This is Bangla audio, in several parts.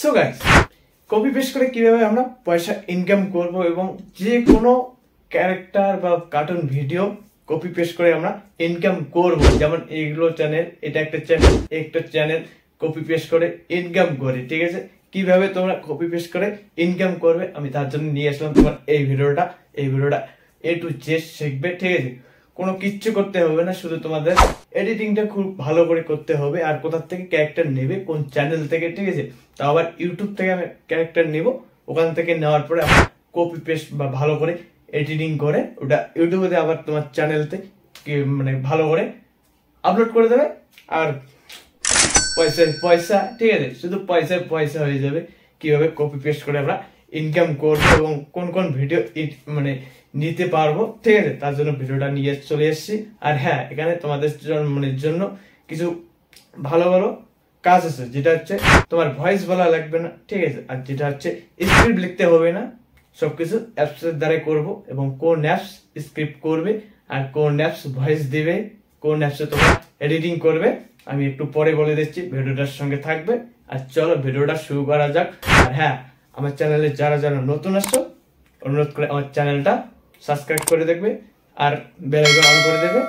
সো গাইস, কপি পেস্ট করে কিভাবে আমরা পয়সা ইনকাম করব এবং যে কোনো ক্যারেক্টার বা কার্টুন ভিডিও কপি পেস্ট করে আমরা ইনকাম করব। যেমন এইগুলো চ্যানেল, এটা একটা চ্যানেল কপি পেস্ট করে ইনকাম করে, ঠিক আছে। কিভাবে তোমরা কপি পেস্ট করে ইনকাম করবে আমি তার জন্য নিয়ে আসলাম তোমার এই ভিডিওটা A to Z শিখবে, ঠিক আছে। কোনো কিচ্ছু করতে হবে না, শুধু তোমাদের এডিটিংটা খুব ভালো করে করতে হবে। আর কোথা থেকে ক্যারেক্টার নেবে, কোন চ্যানেল থেকে, ঠিক আছে। তা আবার ইউটিউব থেকে আমি ক্যারেক্টার নেব, ওখান থেকে নেওয়ার পরে আমার কপি পেস্ট বা ভালো করে এডিটিং করে ওটা ইউটিউবে আবার তোমার চ্যানেলতে মানে ভালো করে আপলোড করে দেবে। আর পয়সা, ঠিক আছে, শুধু পয়সা হয়ে যাবে। কিভাবে কপি পেস্ট করে আমরা ইনকাম করবো এবং কোন কোন ভিডিও মানে নিতে পারবো, ঠিক আছে, তার জন্য ভিডিওটা নিয়ে চলে এসেছি। আর হ্যাঁ, এখানে তোমাদের জন্য কিছু ভালো ভালো কাজ আছে, যেটা হচ্ছে তোমার ভয়েস বলা লাগবে না, ঠিক আছে। আর যেটা হচ্ছে স্ক্রিপ্ট লিখতে হবে না, সবকিছু অ্যাপস এর দ্বারাই করবো। এবং কোন অ্যাপস স্ক্রিপ্ট করবে আর কোন অ্যাপস ভয়েস দিবে, কোন অ্যাপসে তোমরা এডিটিং করবে আমি একটু পরে বলে দিচ্ছি, ভিডিওটার সঙ্গে থাকবে। আর চলো ভিডিওটা শুরু করা যাক। আর হ্যাঁ, আমার চ্যানেলে যারা নতুন আসছো, অনুরোধ করে আমার চ্যানেলটা সাবস্ক্রাইব করে দেখবে আর বেল আইকন অন করে দেবে,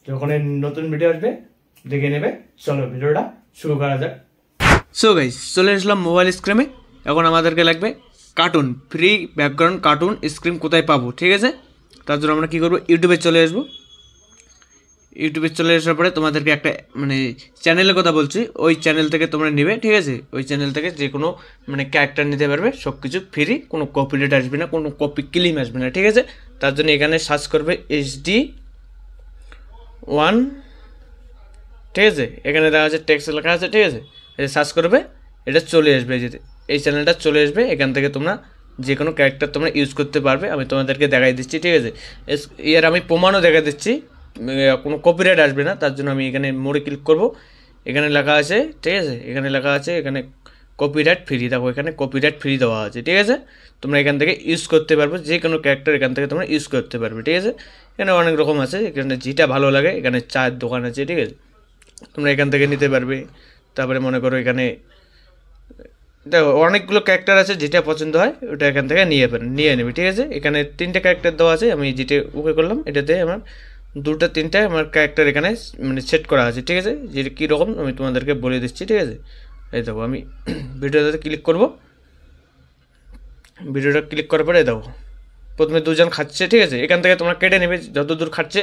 যখন নতুন ভিডিও আসবে দেখে নেবে। চলো ভিডিওটা শুরু করা যাক। সো গাইস, চলে আসলাম মোবাইল স্ক্রিনে। এখন আমাদেরকে লাগবে cartoon, free background cartoon screen কোথায় পাবো, ঠিক আছে। তার জন্য আমরা কী করবো, ইউটিউবে চলে আসবো। ইউটিউবে চলে আসার পরে তোমাদেরকে একটা মানে চ্যানেলের কথা বলছি, ওই চ্যানেল থেকে তোমরা নেবে, ঠিক আছে। ওই চ্যানেল থেকে যে কোনো মানে ক্যারেক্টার নিতে পারবে, সব কিছু ফ্রি, কোনো কপিরাইট আসবে না, কোনো কপি ক্লেম আসবে না, ঠিক আছে। তার জন্য এখানে সার্চ করবে HD1, ঠিক আছে। এখানে দেখা আছে টেক্সট লেখা আছে, ঠিক আছে। এটা সার্চ করবে, এটা চলে আসবে, এই চ্যানেলটা চলে আসবে। এখান থেকে তোমরা যে কোনো ক্যারেক্টার তোমরা ইউজ করতে পারবে। আমি তোমাদেরকে দেখাই দিচ্ছি, ঠিক আছে। এর আমি প্রমাণও দেখা দিচ্ছি, কোনো কপিরাইট আসবে না। তার জন্য আমি এখানে মোড়ে ক্লিক করব। এখানে লেখা আছে, ঠিক আছে, এখানে লেখা আছে এখানে কপিরাইট ফ্রি। দেখো এখানে কপিরাইট ফ্রি দেওয়া আছে, ঠিক আছে। তোমরা এখান থেকে ইউজ করতে পারবে, যে কোনো ক্যারেক্টার এখান থেকে তোমরা ইউজ করতে পারবে, ঠিক আছে। এখানে অনেক রকম আছে, এখানে যেটা ভালো লাগে, এখানে চায়ের দোকান আছে, ঠিক আছে, তোমরা এখান থেকে নিতে পারবে। তারপরে মনে করো এখানে দেখো অনেকগুলো ক্যারেক্টার আছে, যেটা পছন্দ হয় ওটা এখান থেকে নিয়ে নেবে, ঠিক আছে। এখানে 3টে ক্যারেক্টার দেওয়া আছে, আমি যেটা ওকে করলাম, এটাতে আমার 2-3টে আমার ক্যারেক্টার এখানে মানে সেট করা আছে, ঠিক আছে। যেটা কীরকম আমি তোমাদেরকে বলে দিচ্ছি, ঠিক আছে। এই দেখো আমি ভিডিওটাতে ক্লিক করব। ভিডিওটা ক্লিক করার পরে দেখো প্রথমে দুজন খাচ্ছে, ঠিক আছে। এখান থেকে তোমরা কেটে নেবে, যত দূর খাচ্ছে,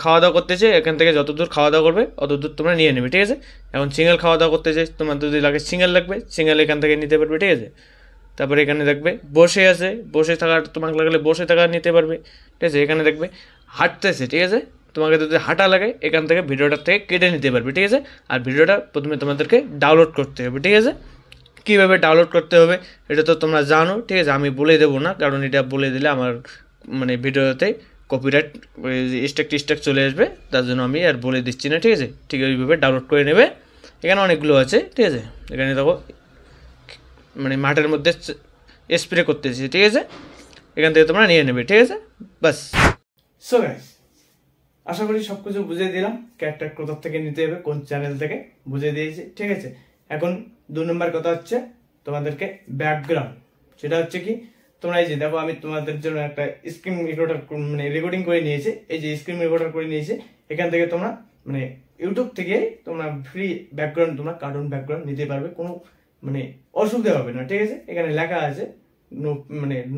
খাওয়া দাওয়া করতেছে, এখান থেকে যত দূর খাওয়া দাওয়া করবে অত দূর তোমরা নিয়ে নেবে, ঠিক আছে। এখন সিঙ্গেল খাওয়া দাওয়া করতেছে, তোমার যদি লাগে সিঙ্গেল লাগবে, সিঙ্গেল এখান থেকে নিতে পারবে, ঠিক আছে। তারপরে এখানে দেখবে বসে আছে, বসে থাকার তোমাকে লাগলে বসে থাকা নিতে পারবে, ঠিক আছে। এখানে দেখবে হাঁটতেছে, ঠিক আছে, তোমাকে যদি হাঁটা লাগে এখান থেকে ভিডিওটার থেকে কেটে নিতে পারবে, ঠিক আছে। আর ভিডিওটা প্রথমে তোমাদেরকে ডাউনলোড করতে হবে, ঠিক আছে। কীভাবে ডাউনলোড করতে হবে এটা তো তোমরা জানো, ঠিক আছে, আমি বলে দেবো না, কারণ এটা বলে দিলে আমার মানে ভিডিওতে কপিরাইট স্ট্রাক চলে আসবে। তার জন্য আমি আর বলে দিচ্ছি না, ঠিক আছে। ঠিক ওইভাবে ডাউনলোড করে নেবে। এখানে অনেকগুলো আছে, ঠিক আছে। এখানে দেখো মানে মাঠের মধ্যে স্প্রে করতেছি, ঠিক আছে। এখান থেকে তোমরা নিয়ে নেবে, ঠিক আছে, বাস। সো গাইস, আশা করি সবকিছু বুঝিয়ে দিলাম। ক্যারেক্টার কোথা থেকে নিতে হবে, কোন চ্যানেল থেকে বুঝিয়ে দিয়েছি, ঠিক আছে। এখন 2 নম্বর কথা হচ্ছে তোমাদেরকে ব্যাকগ্রাউন্ড। সেটা হচ্ছে কি, তোমরা এই যে দেখো আমি তোমাদের জন্য একটা স্ক্রিন রেকর্ডার মানে রেকর্ডিং করে নিয়েছি, এই যে স্ক্রিন রেকর্ডার করে নিয়েছি। এখান থেকে তোমরা মানে ইউটিউব থেকে তোমরা ফ্রি ব্যাকগ্রাউন্ড, তোমরা কার্টুন ব্যাকগ্রাউন্ড নিতে পারবে, কোনো মানে অসুবিধা হবে না, ঠিক আছে। এখানে লেখা আছে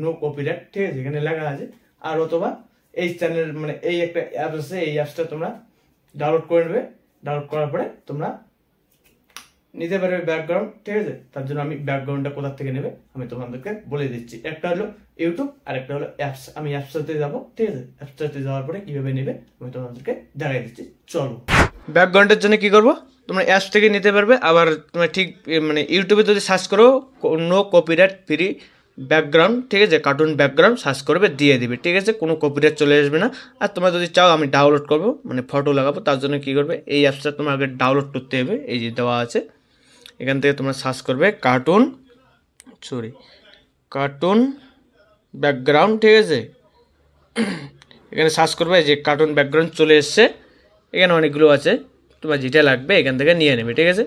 নো কপিরাইট, ঠিক আছে, এখানে লেখা আছে। আর অথবা এই চ্যানেল মানে এই একটা অ্যাপস আছে, এই অ্যাপসটা তোমরা ডাউনলোড করে নেবে। ডাউনলোড করার পরে তোমরা নিতে পারবে ব্যাকগ্রাউন্ড, ঠিক আছে। তার জন্য আমি ব্যাকগ্রাউন্ডটা কোথা থেকে নেবে আমি তোমাদেরকে বলে দিচ্ছি। একটা হলো ইউটিউব আর একটা হলো অ্যাপস। আমি অ্যাপসটাতে যাবো, ঠিক আছে। অ্যাপসটাতে যাওয়ার পরে কিভাবে নেবে আমি তোমাদেরকে দেখাই দিচ্ছি, চলো। ব্যাকগ্রাউন্ডের জন্য কি করবো, তোমরা অ্যাপস থেকে নিতে পারবে। আবার তোমরা ঠিক মানে ইউটিউবে যদি সার্চ করো নো কপিরাইট ফ্রি ব্যাকগ্রাউন্ড, ঠিক আছে, কার্টুন ব্যাকগ্রাউন্ড সার্চ করবে, দিয়ে দিবে, ঠিক আছে, কোনো কপিরাইট চলে আসবে না। আর তোমরা যদি চাও আমি ডাউনলোড করবো মানে ফটো লাগাবো, তার জন্য কী করবে, এই অ্যাপসটা তোমাকে ডাউনলোড করতে হবে, এই যে দেওয়া আছে। এখান থেকে তোমরা সার্চ করবে কার্টুন ব্যাকগ্রাউন্ড, ঠিক আছে। এখানে সার্চ করবে, যে কার্টুন ব্যাকগ্রাউন্ড চলে এসছে। এখানে অনেকগুলো আছে, তোমার যেটা লাগবে এখান থেকে নিয়ে নেবে, ঠিক আছে।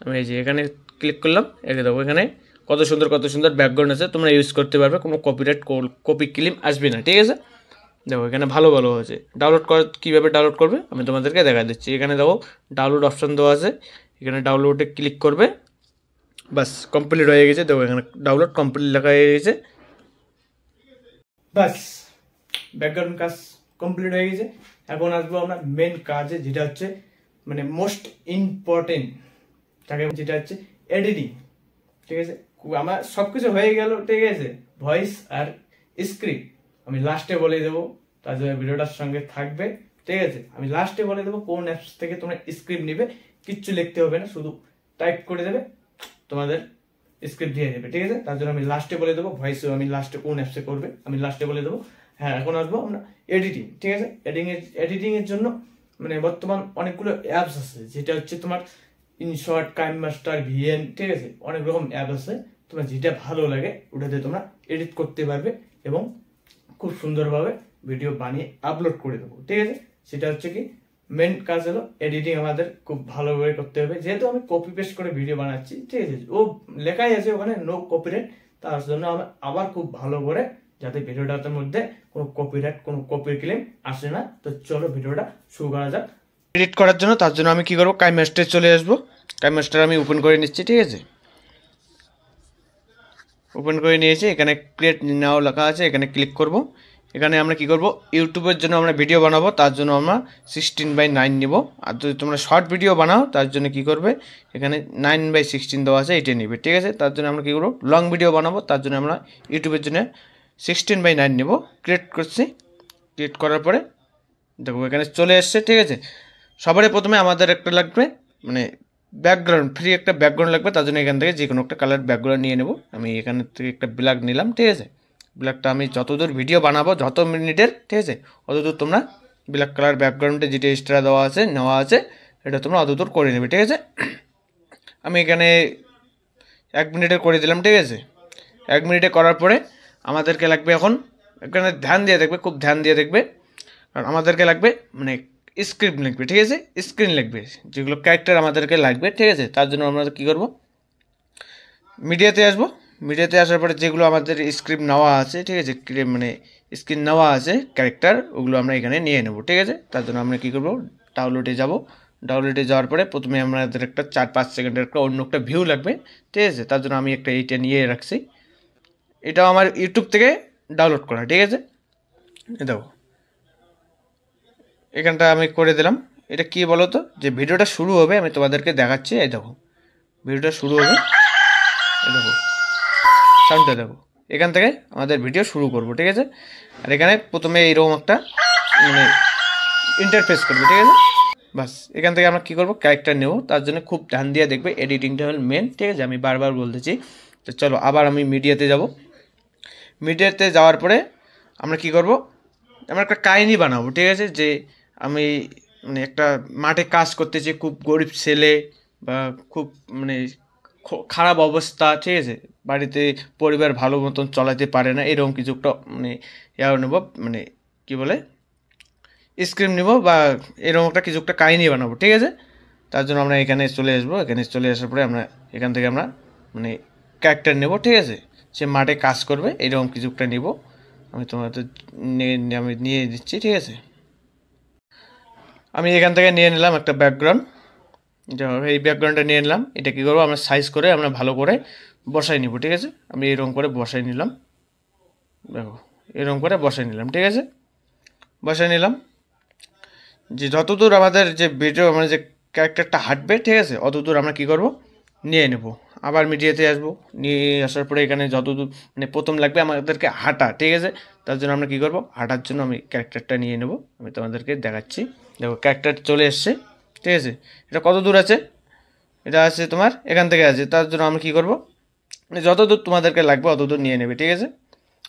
আমি এই যে এখানে ক্লিক করলাম, এখানে দেখো এখানে কত সুন্দর ব্যাকগ্রাউন্ড আছে, তোমরা ইউজ করতে পারবে, কোনো কপিরাইট কপি ক্লেম আসবে না, ঠিক আছে। দেখো এখানে ভালো আছে। ডাউনলোড করা কীভাবে ডাউনলোড করবে আমি তোমাদেরকে দেখা দিচ্ছি। এখানে দেখো ডাউনলোড অপশান দেওয়া আছে, এখানে ডাউনলোডে ক্লিক করবে, বাস কমপ্লিট হয়ে গেছে। দেখো এখানে ডাউনলোড কমপ্লিট লেখা হয়ে গেছে, বাস ব্যাকগ্রাউন্ড কাজ কমপ্লিট হয়ে গেছে। এখন আসবো আমরা মেন কাজে, যেটা হচ্ছে মানে মোস্ট ইম্পর্টেন্ট, তাকে যেটা হচ্ছে এডিটিং, ঠিক আছে। আমার সবকিছু হয়ে গেল, ঠিক আছে, ভয়েস আর স্ক্রিপ্ট আমি লাস্টে বলে দেবো, তার জন্য ভিডিওটার সঙ্গে থাকবে, ঠিক আছে। আমি লাস্টে বলে দেবো কোন অ্যাপস থেকে তোমরা স্ক্রিপ্ট নিবে, কিচ্ছু লিখতে হবে না, শুধু টাইপ করে দেবে, তোমাদের স্ক্রিপ্ট দিয়ে দেবে, ঠিক আছে। তার জন্য আমি লাস্টে বলে দেবো, ভয়েসও আমি লাস্টে কোন অ্যাপসে করবে আমি লাস্টে বলে দেবো। হ্যাঁ, এখন আসবো আমরা এডিটিং, ঠিক আছে। এডিটিং এর জন্য মানে বর্তমান অনেকগুলো অ্যাপস আছে, যেটা হচ্ছে তোমার ইনশর্ট, কাইম মাস্টার, ভিএন, ঠিক আছে, অনেক রকম অ্যাপ আছে। তোমার যেটা ভালো লাগে ওটাতে তোমরা এডিট করতে পারবে এবং খুব সুন্দরভাবে ভিডিও বানিয়ে আপলোড করে দেবো, ঠিক আছে। সেটা হচ্ছে কি মেন কাজ হলো এডিটিং আমাদের খুব ভালোভাবে করতে হবে, যেহেতু আমি কপি পেস্ট করে ভিডিও বানাচ্ছি, ঠিক আছে। ও লেখাই আছে ওখানে নো কপিরাইট, তার জন্য আমি আবার খুব ভালো করে যাতে ভিডিওটার মধ্যে কোনো কপিরাইট, কোনো কপি ক্লেম আসে না। তো চলো ভিডিওটা শুরু করা যাক। এডিট করার জন্য তার জন্য আমি কি করবো, কাইম মাস্টারে চলে আসবো। কাইম মাস্টার আমি ওপেন করে নিচ্ছি, ঠিক আছে। ওপেন করে নিয়েছি, এখানে ক্রিয়েট নাও লেখা আছে, এখানে ক্লিক করব। এখানে আমরা কি করব, ইউটিউবের জন্য আমরা ভিডিও বানাবো, তার জন্য আমরা 16:9 নিব। আর যদি তোমরা শর্ট ভিডিও বানাও তার জন্য কি করবে, এখানে 9:16 দেওয়া আছে, এইটা নিবে, ঠিক আছে। তার জন্য আমরা কি করবো, লং ভিডিও বানাবো, তার জন্য আমরা ইউটিউবের জন্য 16:9 নিব। ক্রিয়েট করছি, ক্রিয়েট করার পরে দেখো এখানে চলে এসছে, ঠিক আছে। সবারই প্রথমে আমাদের একটা লাগবে মানে ব্যাকগ্রাউন্ড, ফ্রি একটা ব্যাকগ্রাউন্ড লাগবে, তার জন্য এখান থেকে যে কোনো একটা কালার ব্যাকগ্রাউন্ড নিয়ে নেব। আমি এখান থেকে একটা ব্ল্যাক নিলাম, ঠিক আছে। ব্ল্যাকটা আমি যতদূর ভিডিও বানাবো, যত মিনিটের, ঠিক আছে, অতদূর তোমরা ব্ল্যাক কালার ব্যাকগ্রাউন্ডে যেটা এক্সট্রা দেওয়া আছে, নেওয়া আছে, এটা তোমরা অতদূর করে নেবে, ঠিক আছে। আমি এখানে 1 মিনিটের করে দিলাম, ঠিক আছে। 1 মিনিটে করার পরে আমাদেরকে লাগবে এখন, এখানে ধ্যান দিয়ে দেখবে, খুব ধ্যান দিয়ে দেখবে, কারণ আমাদেরকে লাগবে মানে স্ক্রিপ্ট লিখবে, ঠিক আছে, স্ক্রিন লিখবে, যেগুলো ক্যারেক্টার আমাদেরকে লাগবে, ঠিক আছে। তার জন্য আমরা কী করব, মিডিয়াতে আসবো। মিডিয়াতে আসার পরে যেগুলো আমাদের স্ক্রিপ্ট নেওয়া আছে, ঠিক আছে, মানে স্ক্রিন নেওয়া আছে ক্যারেক্টার, ওগুলো আমরা এখানে নিয়ে নেব, ঠিক আছে। তার জন্য আমরা কী করবো, ডাউনলোডে যাব। ডাউনলোডে যাওয়ার পরে প্রথমে আমাদের একটা 4-5 সেকেন্ডের একটা অন্য একটা ভিউ লাগবে, ঠিক আছে। তার জন্য আমি একটা এইটা নিয়ে রাখছি, এটাও আমার ইউটিউব থেকে ডাউনলোড করা, ঠিক আছে। দেখো এখানটা আমি করে দিলাম। এটা কি বলো তো, যে ভিডিওটা শুরু হবে আমি তোমাদেরকে দেখাচ্ছি, এই দেখো ভিডিওটা শুরু হবে, এই দেখো সাউন্ডটা দেখো, এখান থেকে আমাদের ভিডিও শুরু করব, ঠিক আছে। আর এখানে প্রথমে এইরকম একটা মানে ইন্টারফেস করবে, ঠিক আছে। বাস এখান থেকে আমরা কী করবো, ক্যারেক্টার নেব, তার জন্য খুব ধ্যান দিয়ে দেখবে, এডিটিংটা হল মেন, ঠিক আছে। আমি বারবার বলতেছি। তো চলো আবার আমি মিডিয়াতে যাব। মিডিয়াতে যাওয়ার পরে আমরা কি করব, আমরা একটা কাহিনি বানাবো, ঠিক আছে। যে আমি মানে একটা মাঠে কাজ করতেছি, খুব গরিব ছেলে বা খুব মানে খারাপ অবস্থা, ঠিক আছে, বাড়িতে পরিবার ভালো মতন চালাতে পারে না, এরকম কিছু একটা মানে ইয়া নেব, মানে কি বলে স্ক্রিপ্ট নেব বা এরকম একটা কিছু একটা কাহিনি বানাবো, ঠিক আছে। তার জন্য আমরা এখানে চলে আসবো। এখানে চলে আসার পরে আমরা এখান থেকে আমরা মানে ক্যারেক্টার নেব, ঠিক আছে। সে মাঠে কাজ করবে, এরকম কিছু একটা নেব। আমি তোমাদের আমি নিয়ে দিচ্ছি, ঠিক আছে। আমি এখান থেকে নিয়ে নিলাম একটা ব্যাকগ্রাউন্ড, এই ব্যাকগ্রাউন্ডটা নিয়ে নিলাম। এটা কী করবো, আমরা সাইজ করে আমরা ভালো করে বসাই নিব, ঠিক আছে। আমি এরকম করে বসাই নিলাম, দেখো এরকম করে বসাই নিলাম, ঠিক আছে। বসাই নিলাম, যে যতদূর আমাদের যে ভিডিও মানে যে ক্যারেক্টারটা হাঁটবে, ঠিক আছে, অতদূর আমরা কী করব, নিয়ে নেব। আবার মিডিয়াতে আসবো, নিয়ে আসার পরে এখানে যতদূর মানে প্রথম লাগবে আমাদেরকে হাঁটা, ঠিক আছে। তার জন্য আমরা কী করব, হাঁটার জন্য আমি ক্যারেক্টারটা নিয়ে নেব। আমি তোমাদেরকে দেখাচ্ছি, দেখো ক্যারেক্টার চলে এসছে, ঠিক আছে। এটা কত দূর আছে, এটা আছে তোমার এখান থেকে আছে। তার জন্য আমরা কী করব, মানে যতদূর তোমাদেরকে লাগবে অতদূর নিয়ে নেবে, ঠিক আছে।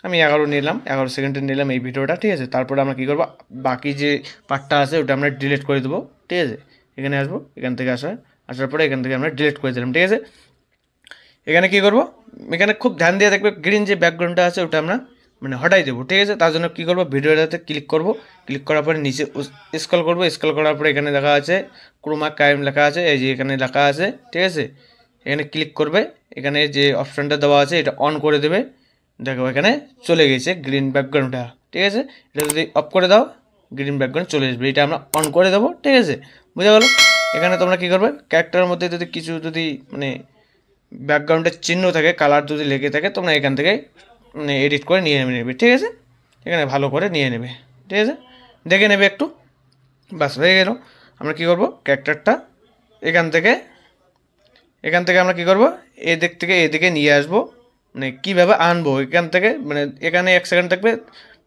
আমি 11 নিলাম, 11 সেকেন্ডে নিলাম এই ভিডিওটা, ঠিক আছে। তারপরে আমরা কী করবো, বাকি যে পার্টটা আছে ওটা আমরা ডিলিট করে দেবো, ঠিক আছে। এখানে আসবো, এখান থেকে আসার পরে এখান থেকে আমরা ডিলিট করে দিলাম, ঠিক আছে। এখানে কী করবো, এখানে খুব ধ্যান দিয়ে দেখবে, গ্রিন যে ব্যাকগ্রাউন্ডটা আছে ওটা আমরা মানে হটাই দেবো, ঠিক আছে। তার জন্য কী করবো, ভিডিওটাতে ক্লিক করব, ক্লিক করার পরে নিচে স্ক্রল করবো, স্ক্রল করার পরে এখানে লেখা আছে ক্রোমা কাইম লেখা আছে, এই যে এখানে লেখা আছে, ঠিক আছে। এখানে ক্লিক করবে, এখানে যে অপশানটা দেওয়া আছে এটা অন করে দেবে। দেখো এখানে চলে গেছে গ্রিন ব্যাকগ্রাউন্ডটা, ঠিক আছে। এটা যদি অফ করে দাও গ্রিন ব্যাকগ্রাউন্ড চলে আসবে, এটা আমরা অন করে দেবো, ঠিক আছে, বুঝা গেল। এখানে তোমরা কী করবে, ক্যারেক্টারের মধ্যে যদি কিছু যদি মানে ব্যাকগ্রাউন্ডের চিহ্ন থাকে, কালার যদি লেগে থাকে, তোমরা এখান থেকে মানে এডিট করে নিয়ে নেবে, ঠিক আছে। এখানে ভালো করে নিয়ে নেবে, ঠিক আছে, দেখে নেবে একটু, বাস হয়ে গেল। আমরা কী করবো, ক্যারেক্টারটা এখান থেকে আমরা কী করবো, এদিক থেকে এদিকে নিয়ে আসবো। মানে কীভাবে আনবো, এখান থেকে মানে এখানে 1 সেকেন্ড থাকবে,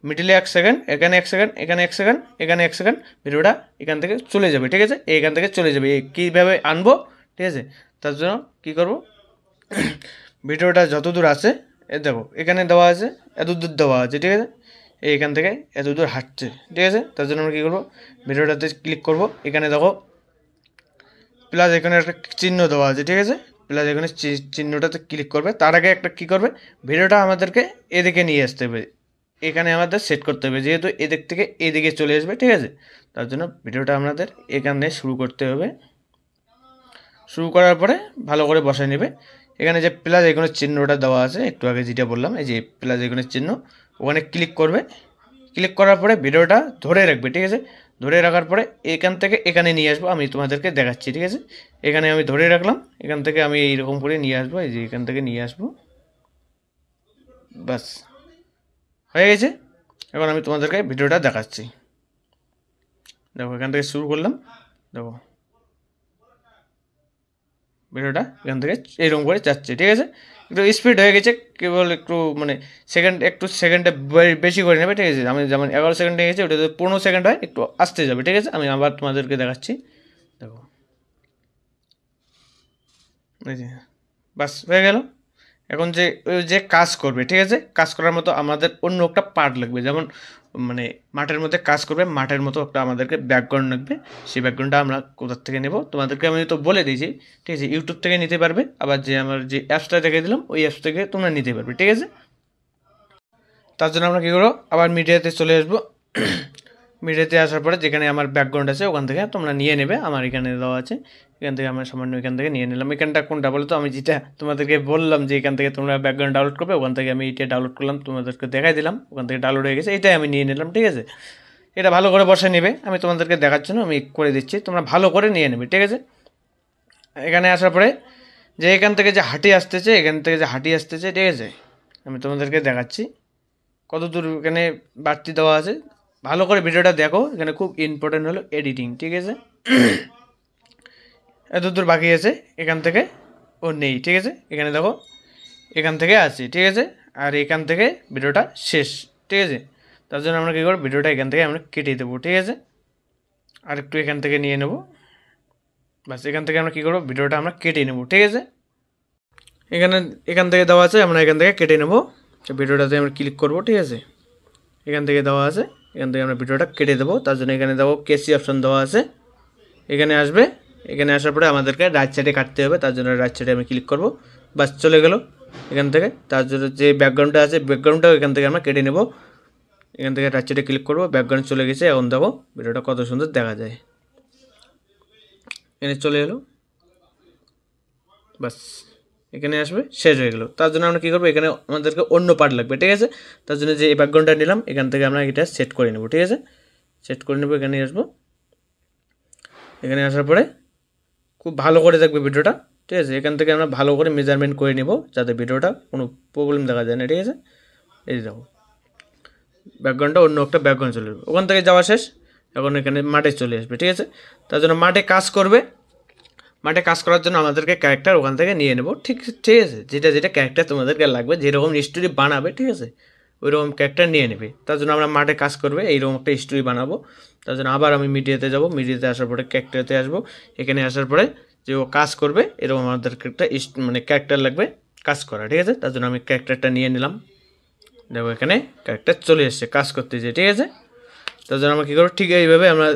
মিডিলে 1 সেকেন্ড, এখানে 1 সেকেন্ড, এখানে 1 সেকেন্ড, এখানে 1 সেকেন্ড, ভিডিওটা এখান থেকে চলে যাবে, ঠিক আছে, এখান থেকে চলে যাবে। কীভাবে আনবো, ঠিক আছে, তার জন্য কী করবো, ভিডিওটা যত দূর আছে এ দেখো এখানে দেওয়া আছে, এত দূর দেওয়া আছে, ঠিক আছে, এইখান থেকে এত দূর হাঁটছে, ঠিক আছে। তার জন্য আমরা কী করবো, ভিডিওটাতে ক্লিক করবো, এখানে দেখো প্লাস এখানে একটা চিহ্ন দেওয়া আছে, ঠিক আছে, প্লাস এখানে চিহ্নটাতে ক্লিক করবে। তার আগে একটা কী করবে, ভিডিওটা আমাদেরকে এদিকে নিয়ে আসতে হবে, এখানে আমাদের সেট করতে হবে, যেহেতু এদিক থেকে এদিকে চলে আসবে, ঠিক আছে। তার জন্য ভিডিওটা আমাদের এখানে শুরু করতে হবে। শুরু করার পরে ভালো করে বসায় নেবে। এখানে যে প্লাস আইকনের চিহ্নটা দেওয়া আছে, একটু আগে যেটা বললাম, এই যে প্লাস আইকনের চিহ্ন, ওখানে ক্লিক করবে। ক্লিক করার পরে ভিডিওটা ধরে রাখবে, ঠিক আছে। ধরে রাখার পরে এখান থেকে এখানে নিয়ে আসবো, আমি তোমাদেরকে দেখাচ্ছি, ঠিক আছে। এখানে আমি ধরে রাখলাম, এখান থেকে আমি এইরকম করে নিয়ে আসবো, এই যে এখান থেকে নিয়ে আসবো, বাস হয়ে গেছে। এখন আমি তোমাদেরকে ভিডিওটা দেখাচ্ছি, দেখো এখান থেকে শুরু করলাম, দেখো ভিডিওটা এখান থেকে এইরকম করে যাচ্ছে, ঠিক আছে। একটু স্পিড হয়ে গেছে, কেবল একটু মানে সেকেন্ডে বেশি করে নেবে, ঠিক আছে। আমি যেমন 11 সেকেন্ড হয়ে গেছে, ওটা যদি 15 সেকেন্ড হয় একটু আসতে যাবে, ঠিক আছে। আমি আবার তোমাদেরকে দেখাচ্ছি, দেখো এই যে বাস হয়ে গেল। এখন যে কাজ করবে, ঠিক আছে, কাজ করার মতো আমাদের অন্য একটা পার্ট লাগবে, যেমন মানে মাঠের মধ্যে কাজ করবে, মাঠের মতো একটা আমাদেরকে ব্যাকগ্রাউন্ড লাগবে। সেই ব্যাকগ্রাউন্ডটা আমরা কোথার থেকে নেব তোমাদেরকে আমি তো বলে দিয়েছি, ঠিক আছে। ইউটিউব থেকে নিতে পারবে, আবার যে আমার যে অ্যাপসটা দেখে দিলাম ওই অ্যাপস থেকে তোমরা নিতে পারবে, ঠিক আছে। তার জন্য আমরা কী করবো, আবার মিডিয়াতে চলে আসবো। মিডিয়াতে আসার পরে যেখানে আমার ব্যাকগ্রাউন্ড আছে ওখান থেকে তোমরা নিয়ে নেবে, আমার এখানে দেওয়া আছে, এখান থেকে আমরা সামান্য এখান থেকে নিয়ে নিলাম। এখানটা কোনটা বলো তো, আমি যেটা তোমাদেরকে বললাম যে এখান থেকে তোমরা ব্যাকগ্রাউন্ড ডাউনলোড করবে, ওখান থেকে আমি এটা ডাউনলোড করলাম, তোমাদেরকে দেখাই দিলাম, ওখান থেকে ডাউনলোড হয়ে গেছে, এটাই আমি নিয়ে নিলাম, ঠিক আছে। এটা ভালো করে বসে নেবে, আমি তোমাদেরকে দেখার জন্য আমি করে দিচ্ছি, তোমরা ভালো করে নিয়ে নেবে, ঠিক আছে। এখানে আসার পরে যে এখান থেকে যে হাঁটি আসতেছে, এখান থেকে যে হাঁটি আসতেছে, ঠিক আছে, আমি তোমাদেরকে দেখাচ্ছি কত দূর এখানে বাড়তি দেওয়া আছে। ভালো করে ভিডিওটা দেখো, এখানে খুব ইম্পর্টেন্ট হলো এডিটিং, ঠিক আছে। এত দূর বাকি আছে, এখান থেকে ও নেই, ঠিক আছে। এখানে দেখো এখান থেকে আছে, ঠিক আছে, আর এখান থেকে ভিডিওটা শেষ, ঠিক আছে। তার জন্য আমরা কী করবো, ভিডিওটা এখান থেকে আমরা কেটে দেবো, ঠিক আছে। আর একটু এখান থেকে নিয়ে নেব, বাস এখান থেকে আমরা কী করবো, ভিডিওটা আমরা কেটে নেব, ঠিক আছে। এখান থেকে দেওয়া আছে, আমরা এখান থেকে কেটে নেব। ভিডিওটাতে আমরা ক্লিক করব, ঠিক আছে। এখান থেকে দেওয়া আছে, এখান থেকে আমরা ভিডিওটা কেটে দেবো। তার জন্য এখানে দেবো কেসি অপশন দেওয়া আছে, এখানে আসবে। এখানে আসার পরে আমাদেরকে রাইট সাইডে কাটতে হবে, তার জন্য রাইট সাইডে আমি ক্লিক করব, বাস চলে গেল এখান থেকে। তার জন্য যে ব্যাকগ্রাউন্ডটা আছে, ব্যাকগ্রাউন্ডটাও এখান থেকে আমরা কেটে নেব। এখান থেকে রাইট সাইডে ক্লিক করব, ব্যাকগ্রাউন্ড চলে গেছে। এখন দেখো ভিডিওটা কত সুন্দর দেখা যায়, এখানে চলে এলো, বাস এখানে আসবে, শেষ হয়ে গেল। তার জন্য আমরা কী করবো, এখানে আমাদেরকে অন্য পার্ট লাগবে, ঠিক আছে। তার জন্য যে এই ব্যাকগ্রাউন্ডটা নিলাম, এখান থেকে আমরা এটা সেট করে নেব, ঠিক আছে। সেট করে নেব, এখানে আসবো। এখানে আসার পরে খুব ভালো করে দেখবে ভিডিওটা, ঠিক আছে। এখান থেকে আমরা ভালো করে মেজারমেন্ট করে নেব, যাতে ভিডিওটা কোনো প্রবলেম দেখা যায় না, ঠিক আছে। এই দেখো ব্যাকগ্রাউন্ডটা অন্য একটা ব্যাকগ্রাউন্ড চলে যাবে, ওখান থেকে যাওয়া শেষ। এখন এখানে মাঠে চলে আসবে, ঠিক আছে। তার জন্য মাঠে কাজ করবে, মাঠে কাজ করার জন্য আমাদেরকে ক্যারেক্টার ওখান থেকে নিয়ে নেব, ঠিক আছে। যেটা ক্যারেক্টার তোমাদেরকে লাগবে, যেরকম স্টোরি বানাবে, ঠিক আছে, ওই রকম ক্যারেক্টার নিয়ে নেবে। তার জন্য আমরা মাঠে কাজ করবে এইরকম একটা স্টোরি বানাবো। তার জন্য আবার আমি মিডিয়াতে যাব, মিডিয়াতে আসার পরে ক্যারেক্টারতে আসবো। এখানে আসার পরে যে ও কাজ করবে এরকম আমাদেরকে একটা মানে ক্যারেক্টার লাগবে কাজ করা, ঠিক আছে। তার জন্য আমি ক্যারেক্টারটা নিয়ে নিলাম, দেখো এখানে ক্যারেক্টার চলে এসছে কাজ করতেছে, ঠিক আছে। তার জন্য আমরা কী করবো, ঠিক এইভাবে আমরা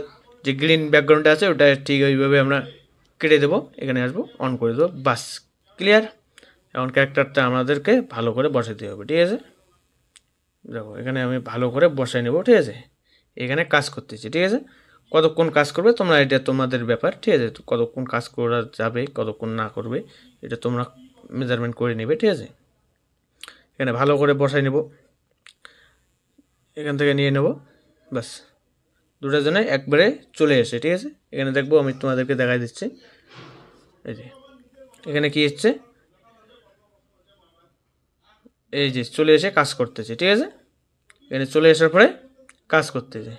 যে গ্রিন ব্যাকগ্রাউন্ডটা আছে ওটা ঠিক ওইভাবে আমরা কেটে দেবো, এখানে আসবো, অন করে দেবো, বাস ক্লিয়ার। এখন ক্যারেক্টারটা আমাদেরকে ভালো করে বসাতে হবে, ঠিক আছে। দেখো এখানে আমি ভালো করে বসাই নেব, ঠিক আছে। এখানে কাজ করতেছি, ঠিক আছে। কতক্ষণ কাজ করবে তোমরা, এটা তোমাদের ব্যাপার, ঠিক আছে। তো কতক্ষণ কাজ করা যাবে, কতক্ষণ না করবে, এটা তোমরা মেজারমেন্ট করে নেবে, ঠিক আছে। এখানে ভালো করে বসাই নেব, এখান থেকে নিয়ে নেব, বাস দুটো জনে একবারে চলে এসে, ঠিক আছে। এখানে দেখবো, আমি তোমাদেরকে দেখাই দিচ্ছি, এই যে এখানে কি হচ্ছে, এই যে চলে এসে কাজ করতেছে, ঠিক আছে। এখানে চলে আসার পরে কাজ করতেছে,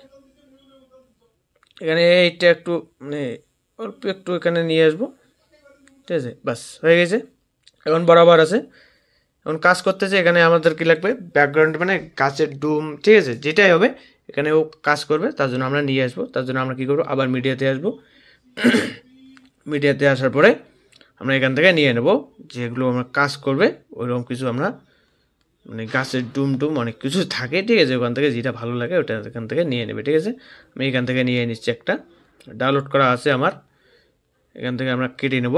এখানে এইটা একটু মানে অল্প একটু এখানে নিয়ে আসবো, ঠিক আছে, বাস হয়ে গেছে। এখন বরাবর আছে, এখন কাজ করতেছে। এখানে আমাদের কি লাগবে, ব্যাকগ্রাউন্ড মানে গাছের ডুম, ঠিক আছে, যেটাই হবে এখানে ও কাজ করবে, তার জন্য আমরা নিয়ে আসবো। তার জন্য আমরা কী করবো, আবার মিডিয়াতে আসবো। মিডিয়াতে আসার পরে আমরা এখান থেকে নিয়ে নেব যেগুলো আমরা কাজ করবে, ওইরকম কিছু আমরা মানে গাছের ডুম টুম অনেক কিছু থাকে, ঠিক আছে। ওখান থেকে যেটা ভালো লাগে ওটা এখান থেকে নিয়ে নেবে, ঠিক আছে। আমি এখান থেকে নিয়ে নিচ্ছি, একটা ডাউনলোড করা আছে আমার, এখান থেকে আমরা কেটে নেব,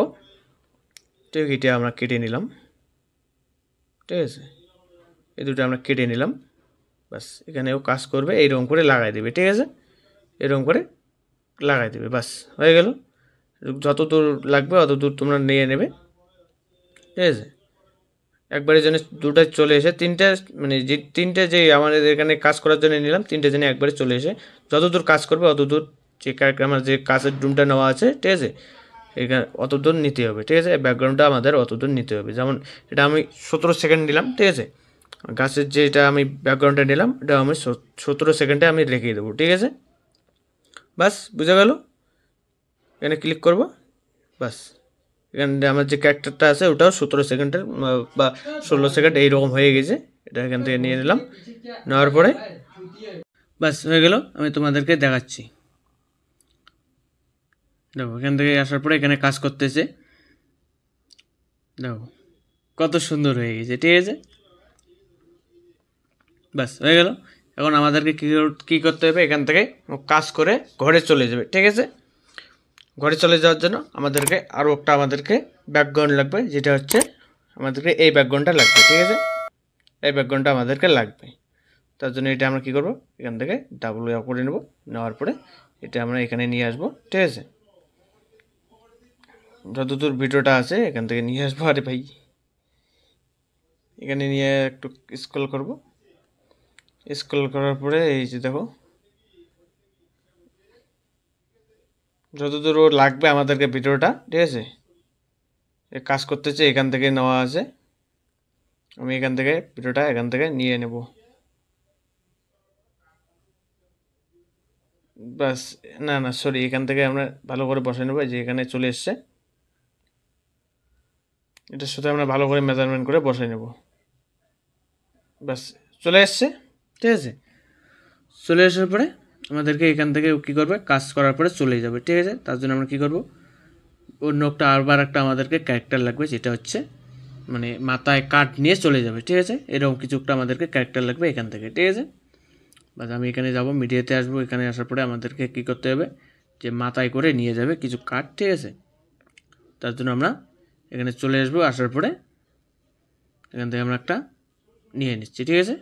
ঠিক আছে। এটা আমরা কেটে নিলাম, ঠিক আছে, এই দুটো আমরা কেটে নিলাম, বাস এখানেও কাজ করবে, এইরকম করে লাগাই দেবে, ঠিক আছে, এরকম করে লাগাই দেবে, বাস হয়ে গেল। যত দূর লাগবে অত দূর তোমরা নিয়ে নেবে, ঠিক আছে। একবারে জন্য দুটো চলে এসে তিনটে মানে যে তিনটে যে আমাদের এখানে কাজ করার জন্য নিলাম, তিনটে জনে একবারে চলে এসে যত দূর কাজ করবে অত দূর যে আমার যে কাজের রুমটা নেওয়া আছে, ঠিক আছে, এখানে অত দূর নিতে হবে, ঠিক আছে। ব্যাকগ্রাউন্ডটা আমাদের অত দূর নিতে হবে, যেমন এটা আমি 17 সেকেন্ড নিলাম, ঠিক আছে। গাছের যেটা আমি ব্যাকগ্রাউন্ডটা নিলাম এটা আমি 17 সেকেন্ডে আমি রেখে দেবো, ঠিক আছে, বাস বুঝে গেল। এখানে ক্লিক করব, বাস এখানে আমার যে ক্যারেক্টারটা আছে ওটাও 17 সেকেন্ডের বা 16 সেকেন্ড এইরকম হয়ে গেছে। এটা এখান থেকে নিয়ে নিলাম, নেওয়ার পরে বাস হয়ে গেল। আমি তোমাদেরকে দেখাচ্ছি, দেখো এখান থেকে আসার পরে এখানে কাজ করতেছে, দেখো কত সুন্দর হয়ে গেছে, ঠিক আছে, বাস হয়ে গেল। এখন আমাদেরকে কী করতে হবে, এখান থেকে কাজ করে ঘরে চলে যাবে, ঠিক আছে। ঘরে চলে যাওয়ার জন্য আমাদেরকে আরও একটা আমাদেরকে ব্যাকগ্রাউন্ড লাগবে, যেটা হচ্ছে আমাদেরকে এই ব্যাকগ্রাউন্ডটা লাগবে, ঠিক আছে, এই ব্যাকগ্রাউন্ডটা আমাদেরকে লাগবে। তার জন্য এটা আমরা কী করবো, এখান থেকে ডাবল করে নেব, নেওয়ার পরে এটা আমরা এখানে নিয়ে আসবো, ঠিক আছে। যতদূর ভিডিওটা আছে এখান থেকে নিয়ে আসবো, আরে ভাই এখানে নিয়ে একটু স্ক্রল করব, স্ক্রল করার পরে এই যে দেখো যতদূর লাগবে আমাদেরকে ভিডিওটা, ঠিক আছে, কাজ করতেছে এখান থেকে নেওয়া আছে। আমি এখান থেকে ভিডিওটা এখান থেকে নিয়ে নেব, বাস না না সরি, এখান থেকে আমরা ভালো করে বসে নেব, যে এখানে চলে এসছে, এটার সাথে আমরা ভালো করে মেজারমেন্ট করে বসে নেব, বাস চলে এসছে, ঠিক আছে। চলে আসার পরে আমাদেরকে এখান থেকে কী করবে, কাজ করার পরে চলে যাবে, ঠিক আছে। তার জন্য আমরা কী করব, অন্য একটা আবার একটা আমাদেরকে ক্যারেক্টার লাগবে, যেটা হচ্ছে মানে মাথায় কাট নিয়ে চলে যাবে, ঠিক আছে। এরকম কিছু একটা আমাদেরকে ক্যারেক্টার লাগবে এখান থেকে, ঠিক আছে। বাস আমি এখানে যাব, মিডিয়াতে আসবো, এখানে আসার পরে আমাদেরকে কী করতে হবে, যে মাথায় করে নিয়ে যাবে কিছু কাট, ঠিক আছে। তার জন্য আমরা এখানে চলে আসবো, আসার পরে এখান থেকে আমরা একটা নিয়ে নিচ্ছি, ঠিক আছে।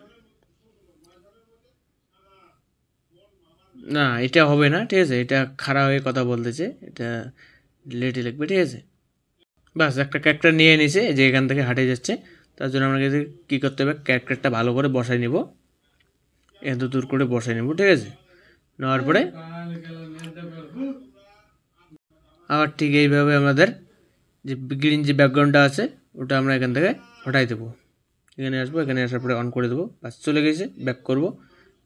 না এটা হবে না, ঠিক আছে, এটা খারাপ হয়ে কথা বলতেছে, এটা লেটে লিখবে, ঠিক আছে। বাস একটা ক্যারেক্টার নিয়ে নিছে, যে এখান থেকে হাঁটে যাচ্ছে। তার জন্য আমরা কী করতে হবে, ক্যারেক্টারটা ভালো করে বসাই নেব, এত দূর করে বসাই নেব, ঠিক আছে। নেওয়ার পরে আবার ঠিক এইভাবে আমাদের যে গ্রিন যে ব্যাকগ্রাউন্ডটা আছে ওটা আমরা এখান থেকে হটাই দেবো, এখানে আসবো, এখানে আসার পরে অন করে দেবো, বাস চলে গেছে। ব্যাক করব,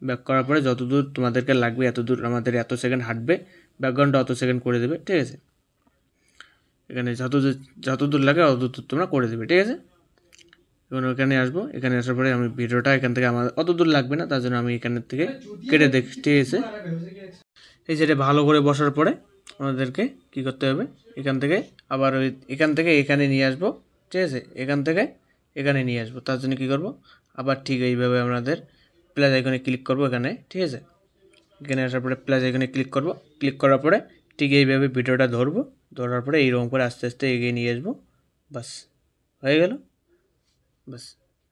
ব্যাক করার পরে যত দূর তোমাদেরকে লাগবে এত দূর আমাদের এত সেকেন্ড হাঁটবে, ব্যাকগ্রাউন্ডটা অত সেকেন্ড করে দেবে, ঠিক আছে। এখানে যত দূর লাগে অত দূর তোমরা করে দেবে, ঠিক আছে। এবং ওখানে আসবো, এখানে আসার পরে আমি ভিডিওটা এখান থেকে আমার অত দূর লাগবে না, তার জন্য আমি এখানের থেকে কেটে দেখি, ঠিক আছে। এই যেটা ভালো করে বসার পরে আমাদেরকে কি করতে হবে, এখান থেকে আবার ওই এখান থেকে এখানে নিয়ে আসবো, ঠিক আছে, এখান থেকে এখানে নিয়ে আসবো। তার জন্য কী করবো, আবার ঠিক এইভাবে আমাদের প্লাস আইকনে ক্লিক করব এখানে, ঠিক আছে। এখানে আসার পরে প্লাস আইকনে ক্লিক করব, ক্লিক করার পরে ঠিক এইভাবে ভিডিওটা ধরবো, ধরার পরে এইরকম করে আস্তে আস্তে এগিয়ে নিয়ে আসবো, বাস হয়ে গেল। বাস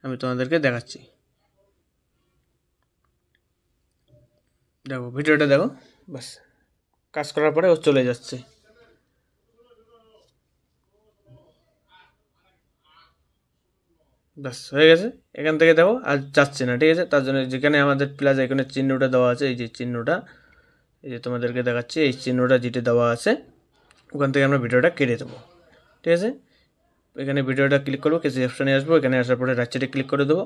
আমি তোমাদেরকে দেখাচ্ছি, দেখো ভিডিওটা দেখো, বাস কাজ করার পরে ও চলে যাচ্ছে। ব্যাস হয়ে গেছে। এখান থেকে দেখো আর যাচ্ছে না, ঠিক আছে। তার জন্য যেখানে আমাদের প্লাস আইকনের চিহ্নটা দেওয়া আছে, এই যে চিহ্নটা, এই যে তোমাদেরকে দেখাচ্ছি, এই চিহ্নটা যেটা দেওয়া আছে ওখান থেকে আমরা ভিডিওটা কেটে দেবো, ঠিক আছে। এখানে ভিডিওটা ক্লিক করবো, কিছু অপশানে আসবো, এখানে আসার পরে রাইট সাইডে ক্লিক করে দেবো,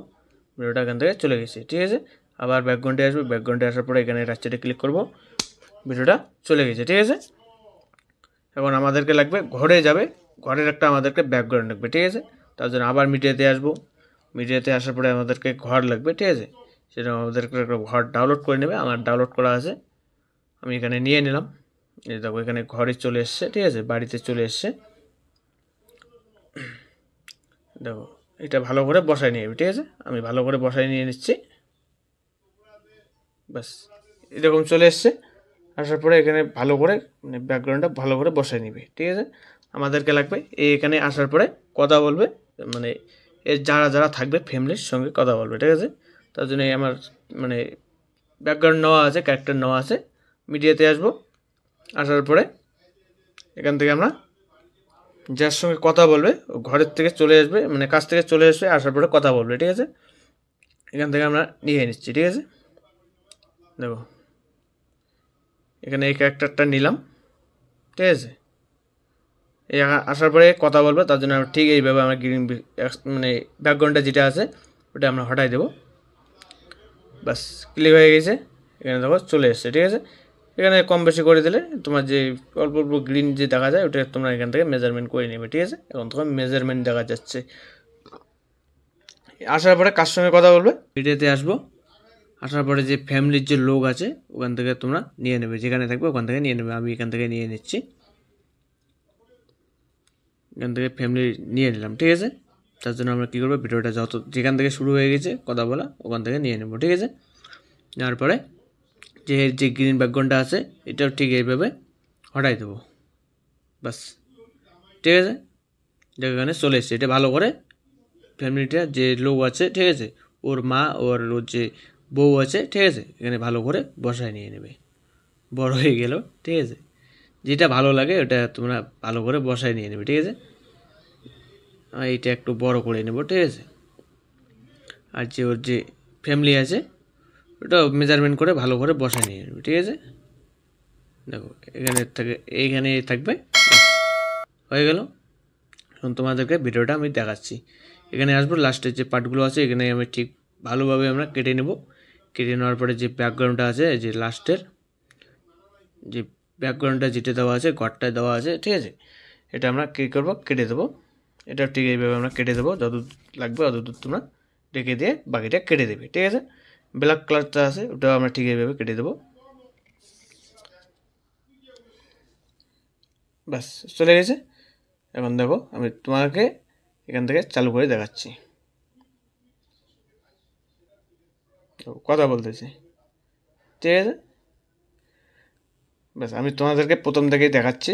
ভিডিওটা এখান থেকে চলে গেছে, ঠিক আছে। আবার ব্যাকগ্রাউন্ডে আসবো, ব্যাকগ্রাউন্ডে আসার পরে এখানে রাইট সাইডে ক্লিক করবো, ভিডিওটা চলে গেছে, ঠিক আছে। এখন আমাদেরকে লাগবে ঘরে যাবে, ঘরের একটা আমাদেরকে ব্যাকগ্রাউন্ড লাগবে, ঠিক আছে। তার জন্য আবার মিডিয়াতে আসবো, মিডিয়াতে আসার পরে আমাদেরকে ঘর লাগবে, ঠিক আছে। সেটা আমাদেরকে একটা ঘর ডাউনলোড করে নেবে, আমার ডাউনলোড করা আছে, আমি এখানে নিয়ে নিলাম। এই দেখো এখানে ঘরে চলে এসছে, ঠিক আছে, বাড়িতে চলে এসছে। দেখো এটা ভালো করে বসায় নিয়ে নেবে, ঠিক আছে। আমি ভালো করে বসায় নিয়ে নিচ্ছি, ব্যাস এরকম চলে এসছে। আসার পরে এখানে ভালো করে মানে ব্যাকগ্রাউন্ডটা ভালো করে বসায় নিবে, ঠিক আছে। আমাদেরকে লাগবে এখানে আসার পরে কথা বলবে, মানে এর যারা যারা থাকবে ফ্যামিলির সঙ্গে কথা বলবে, ঠিক আছে। তার জন্য আমার মানে ব্যাকগ্রাউন্ড নেওয়া আছে, ক্যারেক্টার নেওয়া আছে। মিডিয়াতে আসবো, আসার পরে এখান থেকে আমরা যার সঙ্গে কথা বলবে ও ঘরের থেকে চলে আসবে, মানে কাছ থেকে চলে আসবে, আসার পরে কথা বলবে, ঠিক আছে। এখান থেকে আমরা নিয়ে নিচ্ছি, ঠিক আছে। দেখো এখানে এই ক্যারেক্টারটা নিলাম, ঠিক আছে। এই আসার পরে কথা বলবো, তার জন্য আমরা ঠিক এইভাবে আমরা গ্রিন মানে ব্যাকগ্রাউন্ডটা যেটা আছে ওটা আমরা হটাই দেবো, বাস ক্লিক হয়ে গেছে। এখানে দেখো চলে এসছে, ঠিক আছে। এখানে কম বেশি করে দিলে তোমার যে অল্প অল্প গ্রিন যে দেখা যায় ওটা তোমরা এখান থেকে মেজারমেন্ট করে নেবে, ঠিক আছে। এখন তোমার মেজারমেন্ট দেখা যাচ্ছে। আসার পরে কার সঙ্গে কথা বলবে, ভিডিওতে আসবো, আসার পরে যে ফ্যামিলির যে লোক আছে ওখান থেকে তোমরা নিয়ে নেবে, যেখানে থাকবে ওখান থেকে নিয়ে নেবে। আমি এখান থেকে নিয়ে নিচ্ছি, এখান থেকে ফ্যামিলি নিয়ে নিলাম, ঠিক আছে। তার জন্য আমরা কী করবো, ভিডিওটা যত যেখান থেকে শুরু হয়ে গেছে কথা বলা ওখান থেকে নিয়ে নেবো, ঠিক আছে। নেওয়ার পরে যে যে গ্রিন ব্যাকগ্রাউন্ডটা আছে এটাও ঠিক এইভাবে হটাই দেবো, বাস, ঠিক আছে। এখানে চলে এসছে। এটা ভালো করে ফ্যামিলিটা যে লোক আছে, ঠিক আছে, ওর মা ওর যে বউ আছে, ঠিক আছে, এখানে ভালো করে বসায় নিয়ে নেবে। বড় হয়ে গেল, ঠিক আছে। যেটা ভালো লাগে ওটা তোমরা ভালো করে বসায় নিয়ে নেবে, ঠিক আছে। এইটা একটু বড় করে নেব, ঠিক আছে। আর যে ওর যে ফ্যামিলি আছে ওটা মেজারমেন্ট করে ভালো করে বসায় নিয়ে নেবে, ঠিক আছে। দেখো এইখানে থাকবে, হয়ে গেল। এখন তোমাদেরকে ভিডিওটা আমি দেখাচ্ছি। এখানে আসবো, লাস্টের যে পার্টগুলো আছে এখানে আমি ঠিক ভালোভাবে আমরা কেটে নেব। কেটে নেওয়ার পরে যে ব্যাকগ্রাউন্ডটা আছে, যে লাস্টের যে ব্যাকগ্রাউন্ডটা যেটা দেওয়া আছে ঘরটায় দেওয়া আছে, ঠিক আছে, এটা আমরা কী করবো, কেটে দেবো। এটা ঠিক এইভাবে আমরা কেটে দেবো, যতদূর লাগবে অতদূর তোমরা রেখে দিয়ে বাকিটা কেটে দেবে, ঠিক আছে। ব্ল্যাক কালারটা আছে ওটাও আমরা ঠিক এইভাবে কেটে দেবো, ব্যাস চলে গেছে। এখন দেখো আমি তোমাকে এখান থেকে চালু করে দেখাচ্ছি, কথা বলতেছি, ঠিক আছে। ব্যাস আমি তোমাদেরকে প্রথম থেকেই দেখাচ্ছি।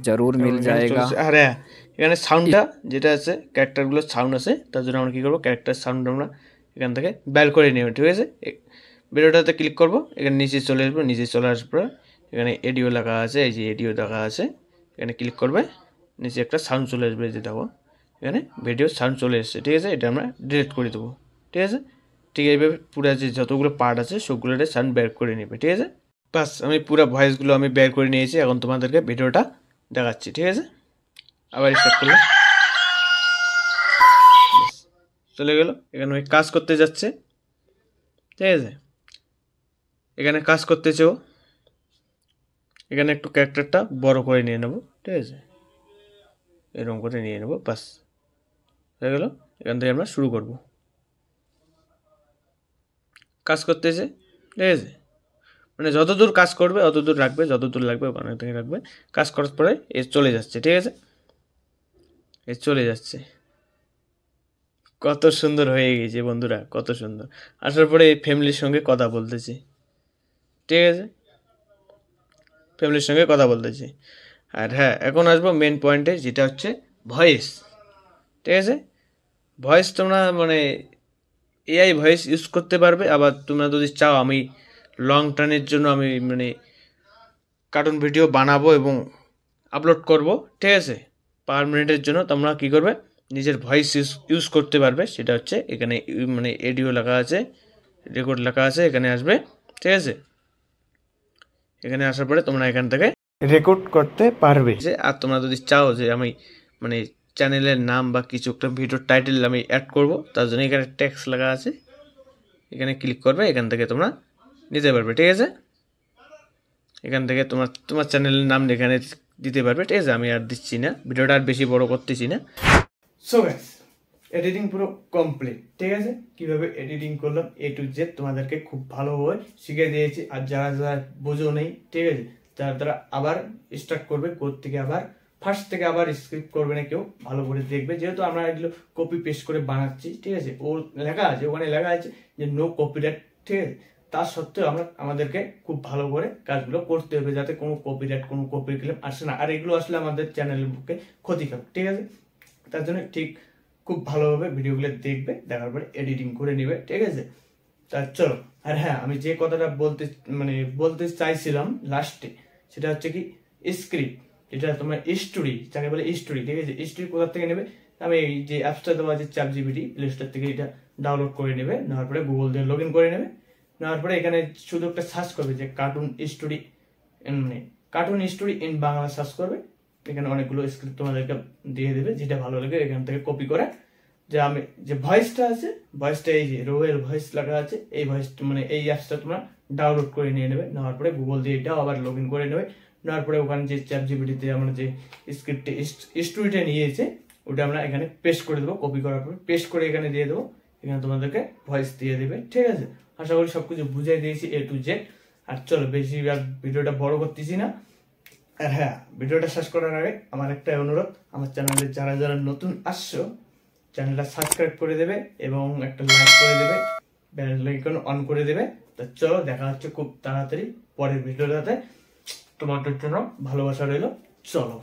जरूर मिल जाएगा। আর হ্যাঁ, এখানে সাউন্ডটা যেটা আছে ক্যারেক্টারগুলোর সাউন্ড আছে, তার জন্য আমরা কী করবো, ক্যারেক্টার সাউন্ড আমরা এখান থেকে বের করে নেব, ঠিক আছে। ভিডিওটাতে ক্লিক করবো, এখানে নিচে চলে আসবো, নিচে চলে আসবো, এখানে এডিও লেখা আছে, এই যে এডিও দেখা আছে, এখানে ক্লিক করবে, নিচে একটা সাউন্ড চলে আসবে, যে দেখো এখানে ভিডিও সাউন্ড চলে এসছে, ঠিক আছে। এটা আমরা ডিলিট করে দেবো, ঠিক আছে। ঠিক এইভাবে পুরো যে যতগুলো পার্ট আছে সবগুলোর সাউন্ড বের করে নেবে, ঠিক আছে। বাস আমি পুরো ভয়েসগুলো আমি বের করে নিয়েছি। এখন তোমাদেরকে ভিডিওটা দেখাচ্ছি, ঠিক আছে। আবার স্টার্ট করলাম, চলে গেল। এখানে ওই কাজ করতে যাচ্ছে, ঠিক আছে। এখানে কাজ করতেছেও, এখানে একটু ক্যারেক্টারটা বড় করে নিয়ে নেব, ঠিক আছে, এরকম করে নিয়ে নেব, বাস হয়ে গেল। এখান থেকে আমরা শুরু করব। কাজ করতেছে, ঠিক আছে, মানে যতদূর কাজ করবে অতদূর রাখবে, যতদূর লাগবে ওখানে থেকে রাখবে। কাজ করার পরে এ চলে যাচ্ছে, ঠিক আছে, এ চলে যাচ্ছে। কত সুন্দর হয়ে গেছে বন্ধুরা, কত সুন্দর। আসার পরে এই ফ্যামিলির সঙ্গে কথা বলতেছি, ঠিক আছে, ফ্যামিলির সঙ্গে কথা বলতেছি। আর হ্যাঁ, এখন আসবো মেন পয়েন্টে, যেটা হচ্ছে ভয়েস, ঠিক আছে। ভয়েস তোমরা মানে এআই ভয়েস ইউজ করতে পারবে, আবার তোমরা যদি চাও আমি লং টার্নের জন্য আমি মানে কার্টুন ভিডিও বানাবো এবং আপলোড করব, ঠিক আছে। পার মিনিটের জন্য তোমরা কী করবে, নিজের ভয়েস ইউজ করতে পারবে। সেটা হচ্ছে এখানে মানে এডিও লেখা আছে, রেকর্ড লেখা আছে, এখানে আসবে, ঠিক আছে। এখানে আসার পরে তোমরা এখান থেকে রেকর্ড করতে পারবে। আর তোমরা যদি চাও যে আমি মানে চ্যানেলের নাম বা কিছু একটা ভিডিওর টাইটেল আমি অ্যাড করব, তার জন্য এখানে টেক্সট লেখা আছে, এখানে ক্লিক করবে, এখান থেকে তোমরা নিতে পারবে, ঠিক আছে। এখান থেকে তোমার চ্যানেলের নাম এখানে দিতে পারবে, ঠিক আছে। আমি আর দিচ্ছি না, ভিডিওটা আর বেশি বড় করতেছি না। সো গাইস, এডিটিং পুরো কমপ্লিট, ঠিক আছে। কিভাবে এডিটিং করলাম A to Z তোমাদেরকে খুব ভালোভাবে শিখিয়ে দিয়েছি। আর যারা যারা বোঝো নেই, ঠিক আছে, তারা আবার স্টার্ট করবে, থেকে আবার ফার্স্ট থেকে আবার স্ক্রিপ্ট করবে না কেউ, ভালো করে দেখবে। যেহেতু আমরা এগুলো কপি পেস্ট করে বানাচ্ছি, ঠিক আছে, ও লেখা আছে, ওখানে লেখা আছে যে নো কপিরাইট, ঠিক আছে। তা সত্ত্বেও আমাদেরকে খুব ভালো করে কাজগুলো করতে হবে, যাতে কোনো কপিরাইট, কোনো কপি ক্লেম আসে না। আর এগুলো আসলে আমাদের চ্যানেলের পক্ষে ক্ষতিকারক, ঠিক আছে। তার জন্য ঠিক খুব ভালোভাবে ভিডিওগুলো দেখবে, দেখার পরে এডিটিং করে নিবে, ঠিক আছে। তা চলো। আর হ্যাঁ, আমি যে কথাটা বলতে চাইছিলাম লাস্টে, সেটা হচ্ছে কি স্ক্রিপ্ট, যেটা তোমার স্টোরি, যাকে বলে স্টোরি, ঠিক আছে। স্টোরি কোথা থেকে নেবে, আমি এই যে অ্যাপসটা দেওয়া আছে ChatGPT প্লে স্টোর থেকে, এটা ডাউনলোড করে নেবে, নেওয়ার পরে গুগল দিয়ে লগ ইন করে নেবে। নেওয়ার পরে এখানে শুধু একটা সার্চ করবে যে কার্টুন স্টোরি, মানে cartoon story in Bangla search করবে। এখানে অনেকগুলো স্ক্রিপ্ট তোমাদেরকে দিয়ে দেবে, যেটা ভালো লাগে এখান থেকে কপি করে। যে আমি যে ভয়েসটা আছে, ভয়েসটা এই যে রোয়েল ভয়েস লেখা আছে, এই ভয়েসটা মানে এই অ্যাপসটা তোমরা ডাউনলোড করে নিয়ে নেবে। নেওয়ার পরে গুগল দিয়ে এটাও আবার লগ ইন করে নেবে। নেওয়ার পরে ওখানে যে ChatGPT-তে আমরা যে স্ক্রিপ্টে স্টোরিটা নিয়েছে, ওটা আমরা এখানে পেস্ট করে দেবো। কপি করার পর পেস্ট করে এখানে দিয়ে দেবো, এখানে তোমাদেরকে ভয়েস দিয়ে দেবে, ঠিক আছে। আশা করি সবকিছু বুঝাই দিয়েছি A to Z। আর চলো, বেশিরভাগ ভিডিওটা বড় করতেছি না। আর হ্যাঁ, ভিডিওটা শেষ করার আগে আমার একটা অনুরোধ, আমার চ্যানেলে যারা যারা নতুন আসছো, চ্যানেলটা সাবস্ক্রাইব করে দেবে এবং একটা লাইক করে দেবে, বেল আইকন অন করে দেবে। তো চলো, দেখা হচ্ছে খুব তাড়াতাড়ি পরের ভিডিওটাতে। তোমাদের জন্য ভালোবাসা রইলো, চলো।